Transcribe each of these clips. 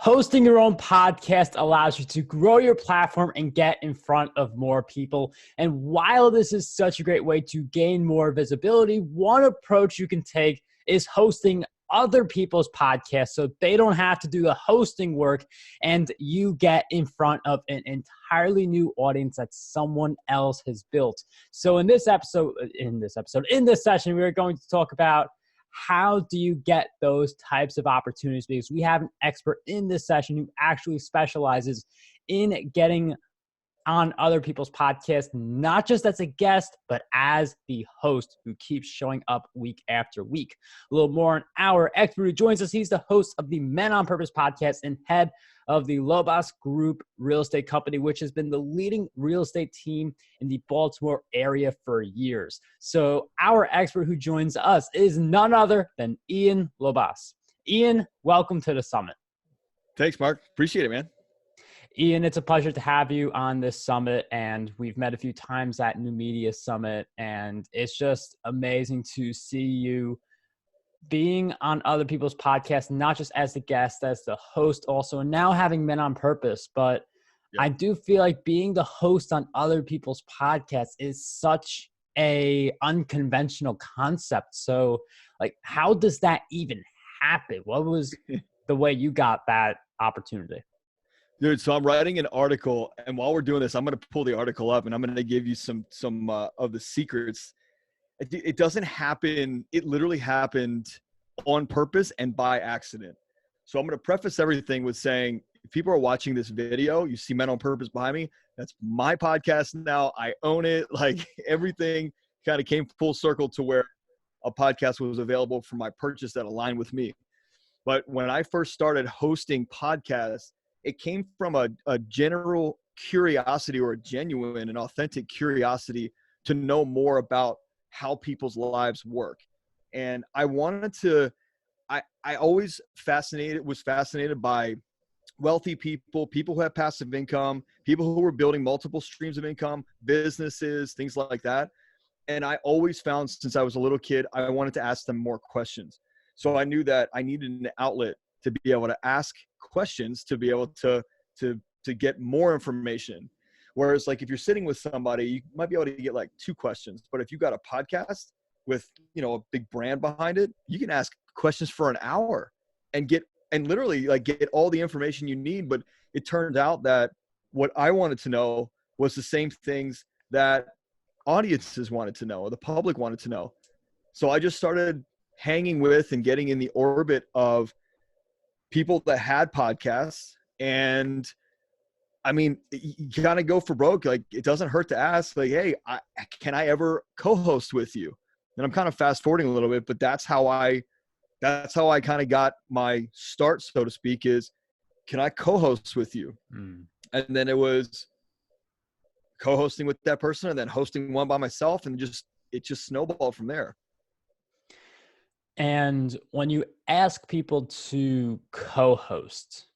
Hosting your own podcast allows you to grow your platform and get in front of more people. And while this is such a great way to gain more visibility, one approach you can take is hosting other people's podcasts so they don't have to do the hosting work and you get in front of an entirely new audience that someone else has built. So in this session, we're going to talk about how do you get those types of opportunities, because we have an expert in this session who actually specializes in getting on other people's podcasts, not just as a guest, but as the host who keeps showing up week after week. A little more on our expert who joins us. He's the host of the Men on Purpose podcast and head of the Lobas Group real estate company, which has been the leading real estate team in the Baltimore area for years. So our expert who joins us is none other than Ian Lobas. Ian, welcome to the summit. Thanks, Mark. Appreciate it, man. Ian, it's a pleasure to have you on this summit, and we've met a few times at New Media Summit, and it's just amazing to see you being on other people's podcasts, not just as the guest, as the host also, and now having Men on Purpose. But yep. I do feel like being the host on other people's podcasts is such a unconventional concept. So, like, how does that even happen? What was the way you got that opportunity? Dude, so I'm writing an article, and while we're doing this, I'm going to pull the article up, and I'm going to give you some of the secrets. It doesn't happen. It literally happened on purpose and by accident. So I'm going to preface everything with saying, if people are watching this video, you see Men on Purpose behind me. That's my podcast now. I own it. Like, everything kind of came full circle to where a podcast was available for my purchase that aligned with me. But when I first started hosting podcasts, it came from a general curiosity, or a genuine and authentic curiosity to know more about how people's lives work. And I wanted to, I always was fascinated by wealthy people who have passive income, people who were building multiple streams of income, businesses, things like that. And I always found, since I was a little kid, I wanted to ask them more questions. So I knew that I needed an outlet to be able to ask questions, to be able to get more information. Whereas, like, if you're sitting with somebody, you might be able to get like 2 questions. But if you got a podcast with, a big brand behind it, you can ask questions for an hour and literally like get all the information you need. But it turned out that what I wanted to know was the same things that audiences wanted to know, or the public wanted to know. So I just started hanging with and getting in the orbit of people that had podcasts. And I mean, you kind of go for broke. Like, it doesn't hurt to ask, like, hey, can I ever co-host with you? And I'm kind of fast forwarding a little bit, but that's how I kind of got my start, so to speak, is, can I co-host with you? And then it was co-hosting with that person, and then hosting one by myself, and it just snowballed from there. And when you ask people to co-host,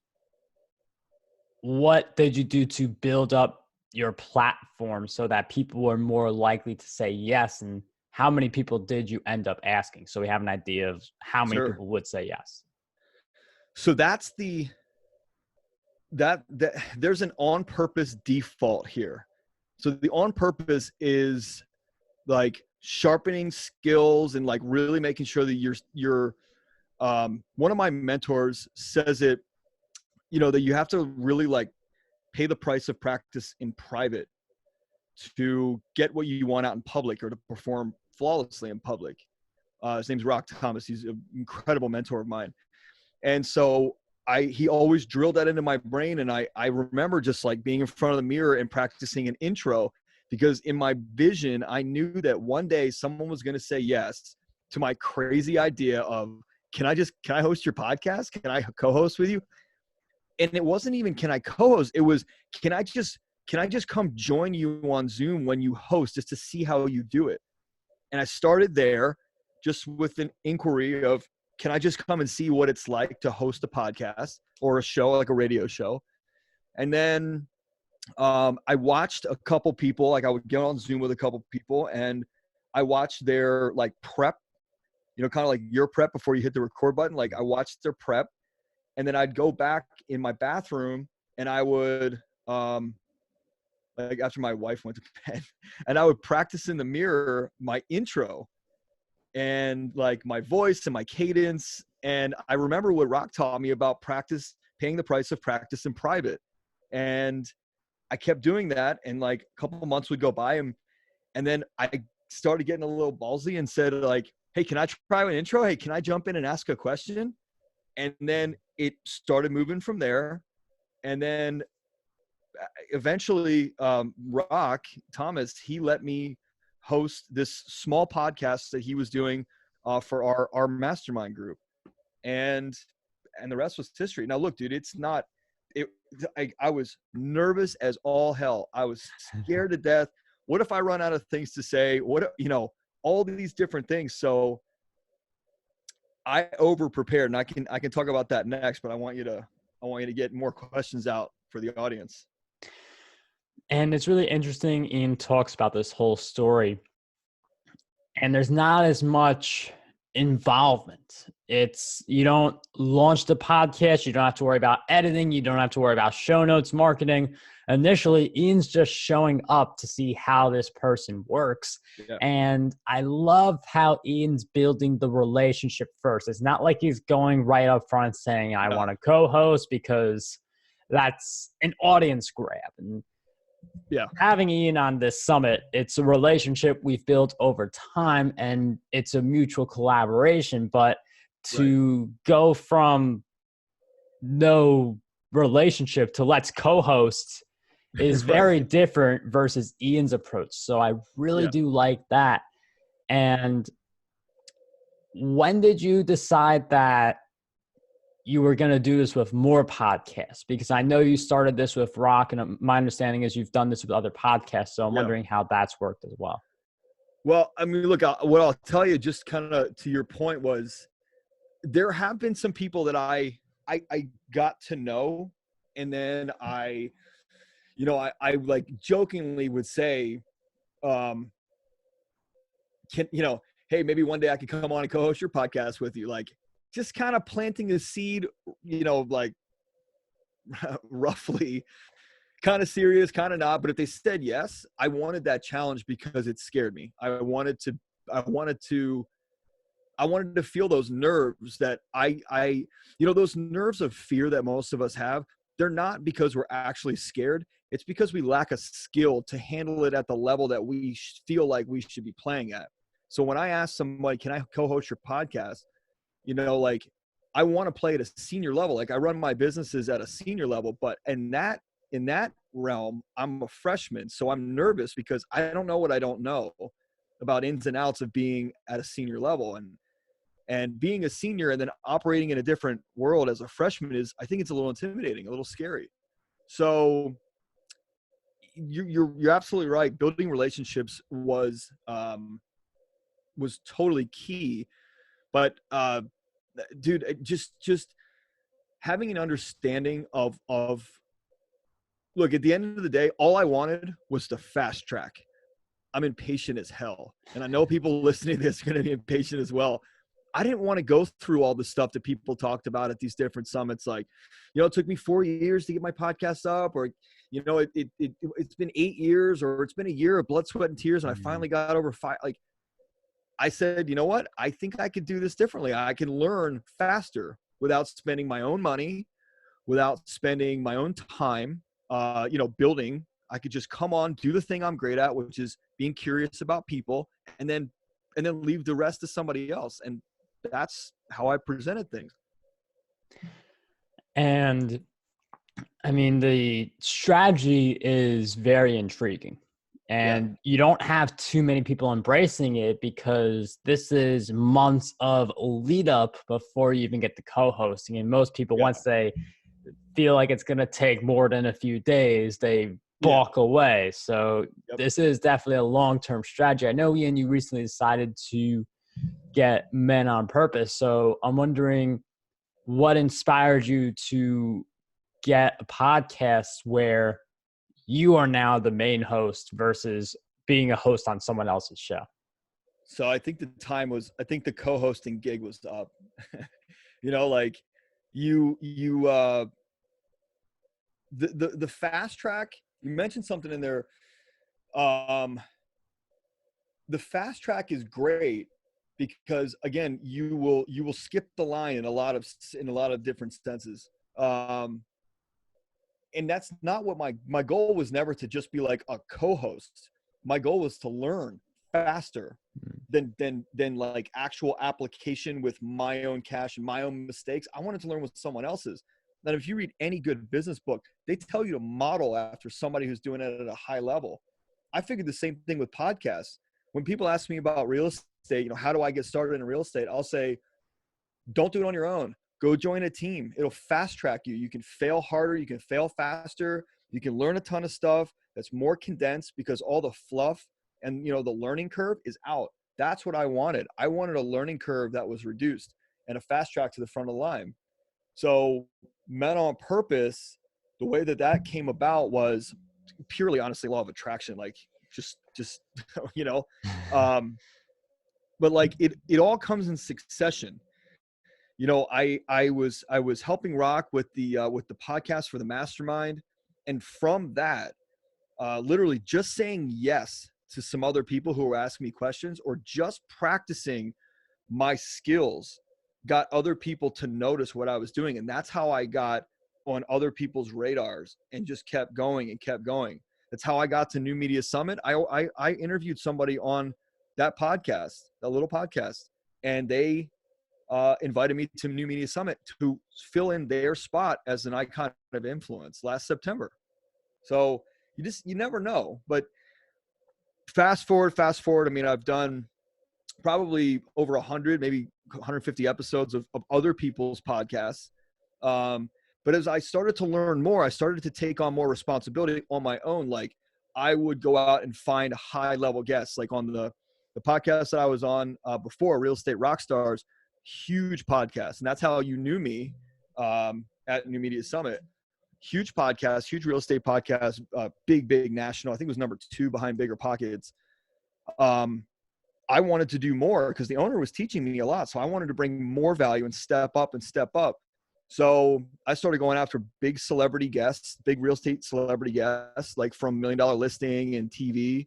what did you do to build up your platform so that people were more likely to say yes? And how many people did you end up asking, so we have an idea of how many people would say yes? So that's that there's an on-purpose default here. So the on-purpose is like sharpening skills and like really making sure that you're one of my mentors says it, that you have to really like pay the price of practice in private to get what you want out in public, or to perform flawlessly in public. His name's Rock Thomas. He's an incredible mentor of mine. And so he always drilled that into my brain. And I remember just like being in front of the mirror and practicing an intro, because in my vision, I knew that one day someone was going to say yes to my crazy idea of, can I host your podcast? Can I co-host with you? And it wasn't even, can I co-host? It was, can I just come join you on Zoom when you host, just to see how you do it? And I started there just with an inquiry of, can I just come and see what it's like to host a podcast or a show, like a radio show? And then I watched a couple people, like I would get on Zoom with a couple people, and I watched their like prep, kind of like your prep before you hit the record button. Like, I watched their prep, And then I'd go back in my bathroom and I would, like after my wife went to bed, and I would practice in the mirror my intro and like my voice and my cadence. And I remember what Rock taught me about practice, paying the price of practice in private. And I kept doing that, and like a couple of months would go by, and then I started getting a little ballsy and said like, hey, can I try an intro? Hey, can I jump in and ask a question? And then it started moving from there. And then eventually Rock Thomas, he let me host this small podcast that he was doing for our mastermind group. And the rest was history. Now look, dude, I was nervous as all hell. I was scared to death. What if I run out of things to say? All these different things. So I over prepared, and I can talk about that next, but I want you to get more questions out for the audience. And it's really interesting. Ian talks about this whole story, and there's not as much involvement. You don't launch the podcast, you don't have to worry about editing, you don't have to worry about show notes, marketing. Initially, Ian's just showing up to see how this person works. Yeah. And I love how Ian's building the relationship first. It's not like he's going right up front saying, I want to co-host, because that's an audience grab. And having Ian on this summit, it's a relationship we've built over time, and it's a mutual collaboration. But to go from no relationship to let's co-host is very different versus Ian's approach. So I really do like that. And when did you decide that you were going to do this with more podcasts? Because I know you started this with Rock, and my understanding is you've done this with other podcasts. So I'm wondering how that's worked as well. Well, I mean, look, what I'll tell you, just kind of to your point, was there have been some people that I got to know, and then I like jokingly would say, hey, maybe one day I could come on and co-host your podcast with you. Like, just kind of planting a seed, like roughly, kind of serious, kind of not. But if they said yes, I wanted that challenge because it scared me. I wanted to feel those nerves that those nerves of fear that most of us have. They're not because we're actually scared. It's because we lack a skill to handle it at the level that we feel like we should be playing at. So when I ask somebody, can I co-host your podcast? Like, I want to play at a senior level. Like, I run my businesses at a senior level, but in that realm, I'm a freshman. So I'm nervous because I don't know what I don't know about ins and outs of being at a senior level. And being a senior and then operating in a different world as a freshman I think it's a little intimidating, a little scary. So you're absolutely right. Building relationships was totally key. But dude, just having an understanding of look, at the end of the day, all I wanted was to fast track. I'm impatient as hell. And I know people listening to this are going to be impatient as well. I didn't want to go through all the stuff that people talked about at these different summits. Like, it took me 4 years to get my podcast up, or, it's been 8 years, or it's been a year of blood, sweat, and tears. And I finally got over 5. Like, I said, you know what? I think I could do this differently. I can learn faster without spending my own money, without spending my own time, building. I could just come on, do the thing I'm great at, which is being curious about people, and then leave the rest to somebody else. And that's how I presented things. And I mean, the strategy is very intriguing. And you don't have too many people embracing it, because this is months of lead up before you even get the co-hosting. And most people, once they feel like it's going to take more than a few days, they balk away. So this is definitely a long-term strategy. I know, Ian, you recently decided to get Men on Purpose. So I'm wondering what inspired you to get a podcast where you are now the main host versus being a host on someone else's show. So I think the co-hosting gig was up. The fast track, you mentioned something in there. Um, the fast track is great because again, you will skip the line in a lot of different senses. And that's not what my goal was. Never to just be like a co-host. My goal was to learn faster than like actual application with my own cash and my own mistakes. I wanted to learn with someone else's. That if you read any good business book, they tell you to model after somebody who's doing it at a high level. I figured the same thing with podcasts. When people ask me about real estate, how do I get started in real estate? I'll say, don't do it on your own. Go join a team. It'll fast track you. You can fail harder. You can fail faster. You can learn a ton of stuff that's more condensed because all the fluff and the learning curve is out. That's what I wanted. I wanted a learning curve that was reduced and a fast track to the front of the line. So Men on Purpose, the way that came about was purely, honestly, law of attraction. Like just but like it all comes in succession. I was helping Rock with the podcast for the mastermind, and from that, literally just saying yes to some other people who were asking me questions or just practicing my skills got other people to notice what I was doing, and that's how I got on other people's radars and just kept going and kept going. That's how I got to New Media Summit. I interviewed somebody on that podcast, that little podcast, and they invited me to New Media Summit to fill in their spot as an icon of influence last September. So you never know. But fast forward. I mean, I've done probably over 100, maybe 150 episodes of other people's podcasts. But as I started to learn more, I started to take on more responsibility on my own. Like I would go out and find high level guests, like on the podcast that I was on before, Real Estate Rockstars, huge podcast. And that's how you knew me at New Media Summit. Huge podcast, huge real estate podcast, big national. I think it was number 2 behind Bigger Pockets. I wanted to do more because the owner was teaching me a lot. So I wanted to bring more value and step up. So I started going after big celebrity guests, big real estate celebrity guests, like from $1 Million Listing and TV.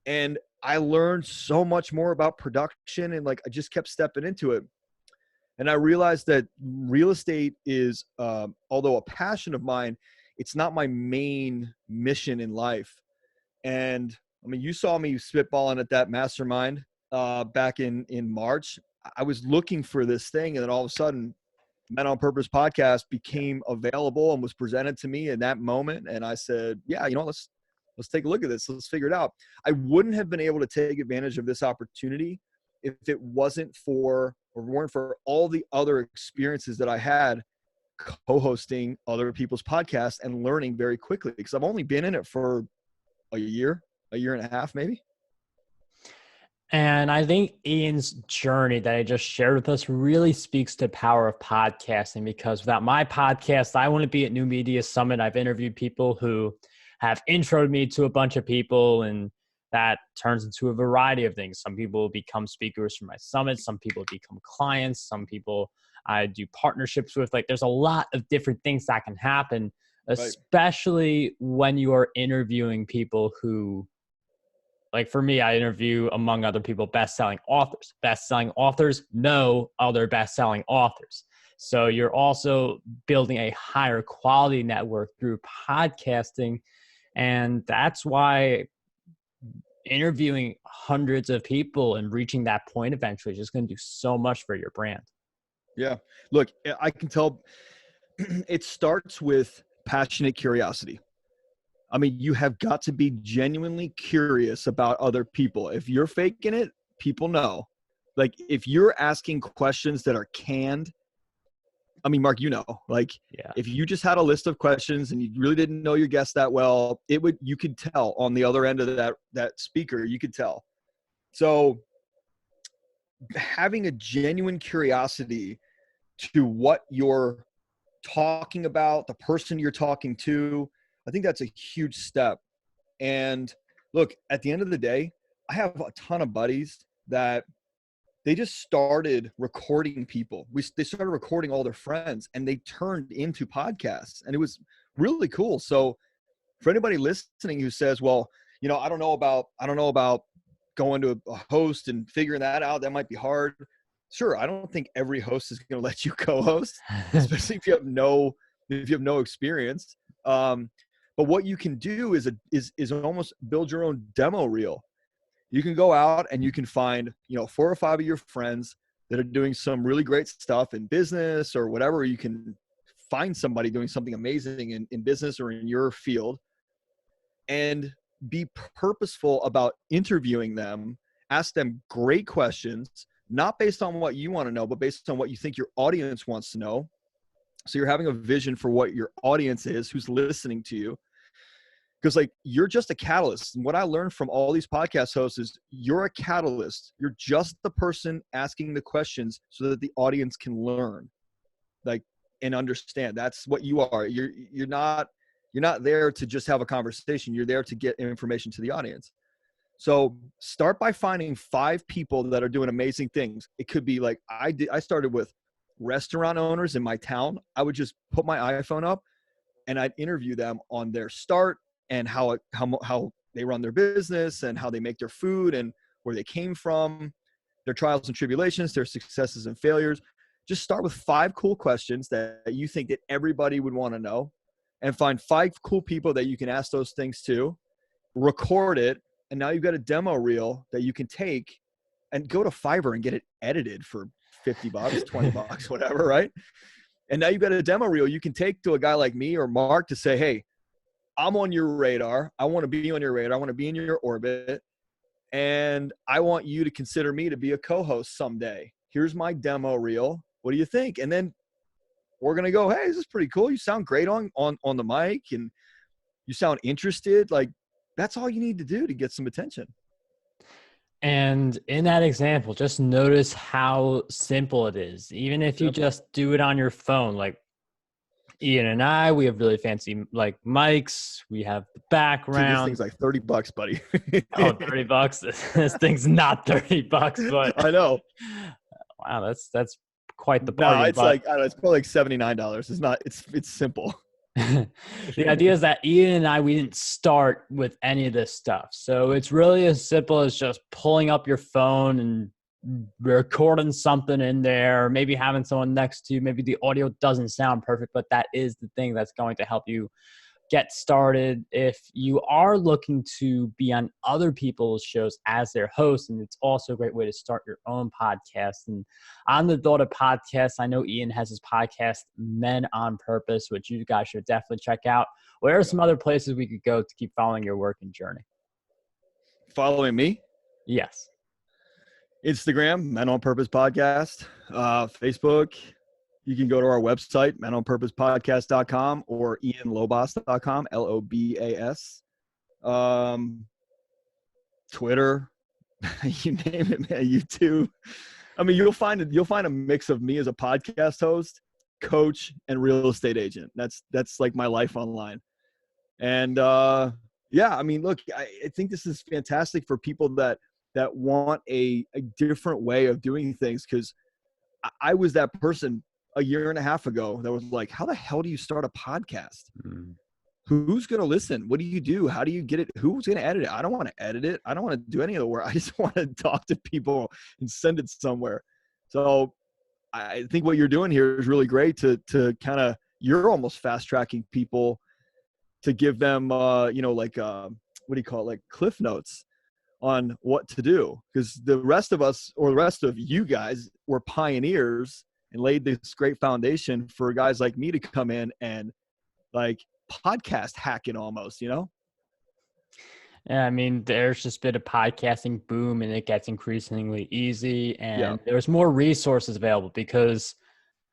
And I learned so much more about production, and like I just kept stepping into it. And I realized that real estate is, although a passion of mine, it's not my main mission in life. And I mean, you saw me spitballing at that mastermind back in March. I was looking for this thing, and then all of a sudden, Men on Purpose podcast became available and was presented to me in that moment. And I said, yeah, let's take a look at this. Let's figure it out. I wouldn't have been able to take advantage of this opportunity if it weren't for all the other experiences that I had co-hosting other people's podcasts and learning very quickly, because I've only been in it for a year and a half, maybe. And I think Ian's journey that I just shared with us really speaks to the power of podcasting, because without my podcast, I wouldn't be at New Media Summit. I've interviewed people who have introed me to a bunch of people, and that turns into a variety of things. Some people become speakers for my summit. Some people become clients. Some people I do partnerships with. Like there's a lot of different things that can happen, especially when you are interviewing people who, like for me, I interview, among other people, best-selling authors. Best-selling authors know other best-selling authors. So you're also building a higher quality network through podcasting. And that's why interviewing hundreds of people and reaching that point eventually is just going to do so much for your brand. Yeah. Look, I can tell it starts with passionate curiosity. I mean, you have got to be genuinely curious about other people. If you're faking it, people know. Like if you're asking questions that are canned, I mean, Marc, if you just had a list of questions and you really didn't know your guest that well, you could tell on the other end of that speaker, you could tell. So having a genuine curiosity to what you're talking about, the person you're talking to, I think that's a huge step. And look, at the end of the day, I have a ton of buddies that they just started recording people. They started recording all their friends, and they turned into podcasts, and it was really cool. So for anybody listening who says, well, I don't know about going to a host and figuring that out, that might be hard. Sure. I don't think every host is going to let you co-host, especially if you have no experience. But what you can do is almost build your own demo reel. You can go out and you can find, 4 or 5 of your friends that are doing some really great stuff in business or whatever. You can find somebody doing something amazing in business or in your field, and be purposeful about interviewing them. Ask them great questions, not based on what you want to know, but based on what you think your audience wants to know. So you're having a vision for what your audience is, who's listening to you. Because you're just a catalyst. And what I learned from all these podcast hosts is you're a catalyst. You're just the person asking the questions so that the audience can learn, and understand. That's what you are. You're not there to just have a conversation. You're there to get information to the audience. So start by finding 5 people that are doing amazing things. It could be like I started with restaurant owners in my town. I would just put my iPhone up and I'd interview them on their start and how they run their business and how they make their food and where they came from, their trials and tribulations, their successes and failures. Just start with 5 cool questions that you think that everybody would want to know, and find 5 cool people that you can ask those things to, record it. And now you've got a demo reel that you can take and go to Fiverr and get it edited for $50, $20, whatever. Right. And now you've got a demo reel you can take to a guy like me or Marc to say, hey, I'm on your radar. I want to be on your radar. I want to be in your orbit. And I want you to consider me to be a co-host someday. Here's my demo reel. What do you think? And then we're going to go, hey, this is pretty cool. You sound great on the mic and you sound interested. That's all you need to do to get some attention. And in that example, just notice how simple it is. Even if you just do it on your phone, like Ian and I, we have really fancy mics. We have the background. Dude, this thing's like $30, buddy. Oh, $30. This thing's not $30, but I know. Wow, that's quite the bargain. No, it's I don't know, it's probably like $79. It's not. It's simple. The idea is that Ian and I, we didn't start with any of this stuff. So it's really as simple as just pulling up your phone and recording something in there, maybe having someone next to you. Maybe the audio doesn't sound perfect, but that is the thing that's going to help you get started. If you are looking to be on other people's shows as their host, and it's also a great way to start your own podcast. And on the thought of podcasts, I know Ian has his podcast, Men on Purpose, which you guys should definitely check out. Where are some other places we could go to keep following your work and journey? Following me? Yes. Instagram, Men on Purpose Podcast. Facebook. You can go to our website, menonpurposepodcast.com, or ianlobas.com, Lobas. Twitter, you name it, man. YouTube. I mean, you'll find a mix of me as a podcast host, coach, and real estate agent. That's like my life online. And yeah, I mean, look, I think this is fantastic for people that want a different way of doing things, because I was that person a year and a half ago that was like, how the hell do you start a podcast? Mm. Who's going to listen? What do you do? How do you get it? Who's going to edit it? I don't want to edit it. I don't want to do any of the work. I just want to talk to people and send it somewhere. So I think what you're doing here is really great to kind of, you're almost fast tracking people to give them, what do you call it? Like cliff notes on what to do. Because the rest of us, or the rest of you guys, were pioneers and laid this great foundation for guys like me to come in and podcast hacking almost, Yeah, I mean, there's just been a podcasting boom and it gets increasingly easy, and there's more resources available because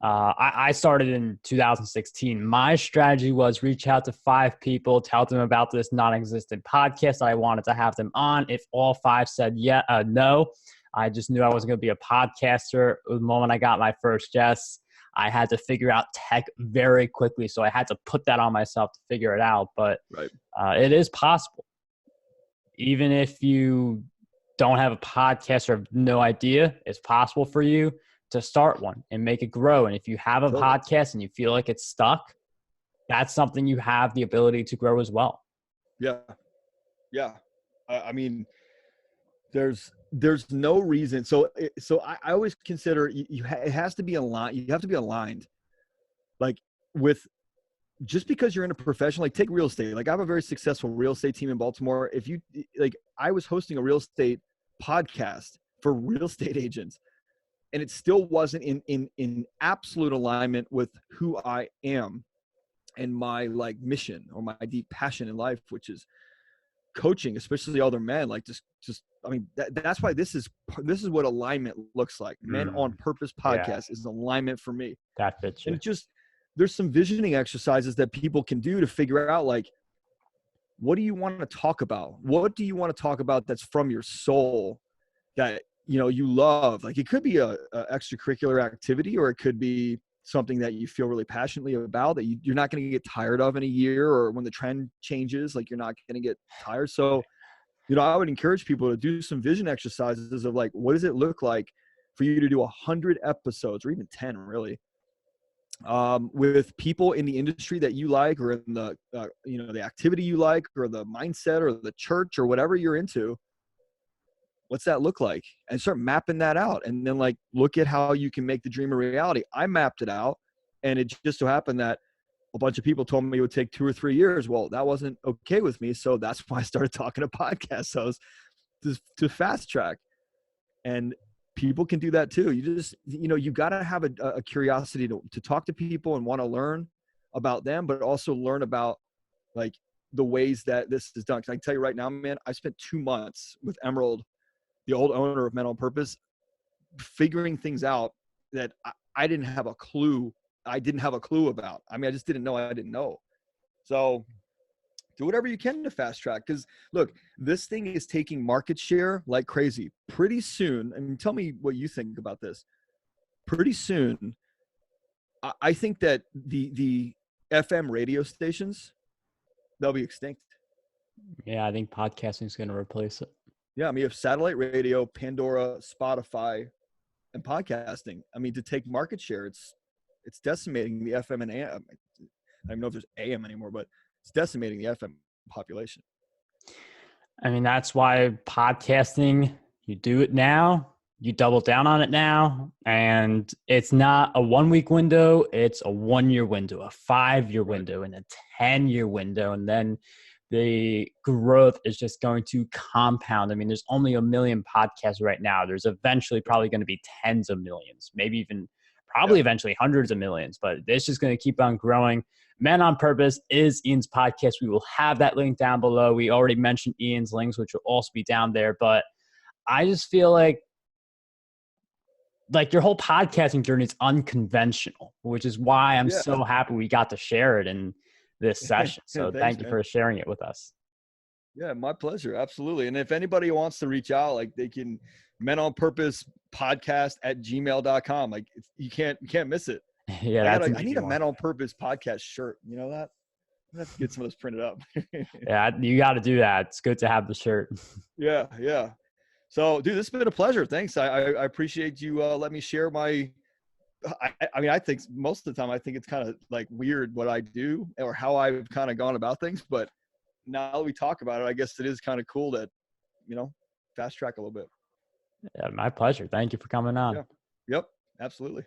I started in 2016. My strategy was reach out to 5 people, tell them about this non-existent podcast I wanted to have them on. If all 5 said no, I just knew I wasn't going to be a podcaster. The moment I got my first guest, I had to figure out tech very quickly. So I had to put that on myself to figure it out. But it is possible. Even if you don't have a podcast or have no idea, it's possible for you to start one and make it grow. And if you have a Totally. podcast and you feel like it's stuck, that's something you have the ability to grow as well. Yeah. Yeah. I mean, there's no reason. So I always consider it has to be aligned. You have to be aligned, like, with, just because you're in a profession, like take real estate. Like I have a very successful real estate team in Baltimore. If you like, I was hosting a real estate podcast for real estate agents, and it still wasn't in absolute alignment with who I am and my like mission or my deep passion in life, which is coaching, especially other men. Like just I mean, that's why this is what alignment looks like. Men on Purpose podcast is alignment for me. That fits you. And just, there's some visioning exercises that people can do to figure out, like, what do you want to talk about? What do you want to talk about that's from your soul that, you know, you love? Like it could be a extracurricular activity, or it could be something that you feel really passionately about that you're not going to get tired of in a year, or when the trend changes, like you're not going to get tired. So, you know, I would encourage people to do some vision exercises of like, what does it look like for you to do 100 episodes, or even 10 really, with people in the industry that you like, or in the, you know, the activity you like, or the mindset, or the church, or whatever you're into. What's that look like? And start mapping that out. And then like, look at how you can make the dream a reality. I mapped it out, and it just so happened that a bunch of people told me it would take 2 or 3 years. Well, that wasn't okay with me. So that's why I started talking to podcast hosts to fast track. And people can do that too. You just, you know, you got to have a curiosity to talk to people and want to learn about them, but also learn about like the ways that this is done. Cause I can tell you right now, man, I spent 2 months with Emerald, the old owner of Men on Purpose, figuring things out that I didn't have a clue. I didn't have a clue about. I mean, I just didn't know. I didn't know. So do whatever you can to fast track. Because look, this thing is taking market share like crazy. Pretty soon, I mean, tell me what you think about this. Pretty soon, I think that the FM radio stations, they'll be extinct. Yeah, I think podcasting is going to replace it. Yeah, I mean, you have satellite radio, Pandora, Spotify, and podcasting. I mean, to take market share, it's decimating the FM and AM. I don't even know if there's AM anymore, but it's decimating the FM population. I mean, that's why podcasting, you do it now, you double down on it now, and it's not a 1 week window, it's a 1 year window, a 5 year window, and a 10-year window. And then the growth is just going to compound. I mean, there's only 1 million podcasts right now. There's eventually probably going to be tens of millions, maybe even probably eventually hundreds of millions, but it's just going to keep on growing. Men on Purpose is Ian's podcast. We will have that link down below. We already mentioned Ian's links, which will also be down there, but I just feel like your whole podcasting journey is unconventional, which is why I'm so happy we got to share it in this session. So thank you for sharing it with us. Yeah, my pleasure. Absolutely. And if anybody wants to reach out, like they can, Men on Purpose podcast @gmail.com. Like you can't miss it. Yeah, I need a Men on Purpose podcast shirt. You know that? I have to get some of those printed up. Yeah, you got to do that. It's good to have the shirt. Yeah. So, dude, this has been a pleasure. Thanks. I appreciate you letting me share my. I mean, I think most of the time I think it's kind of like weird what I do or how I've kind of gone about things, but now that we talk about it, I guess it is kind of cool that, you know, fast track a little bit. Yeah, my pleasure. Thank you for coming on. Yeah. Yep. Absolutely.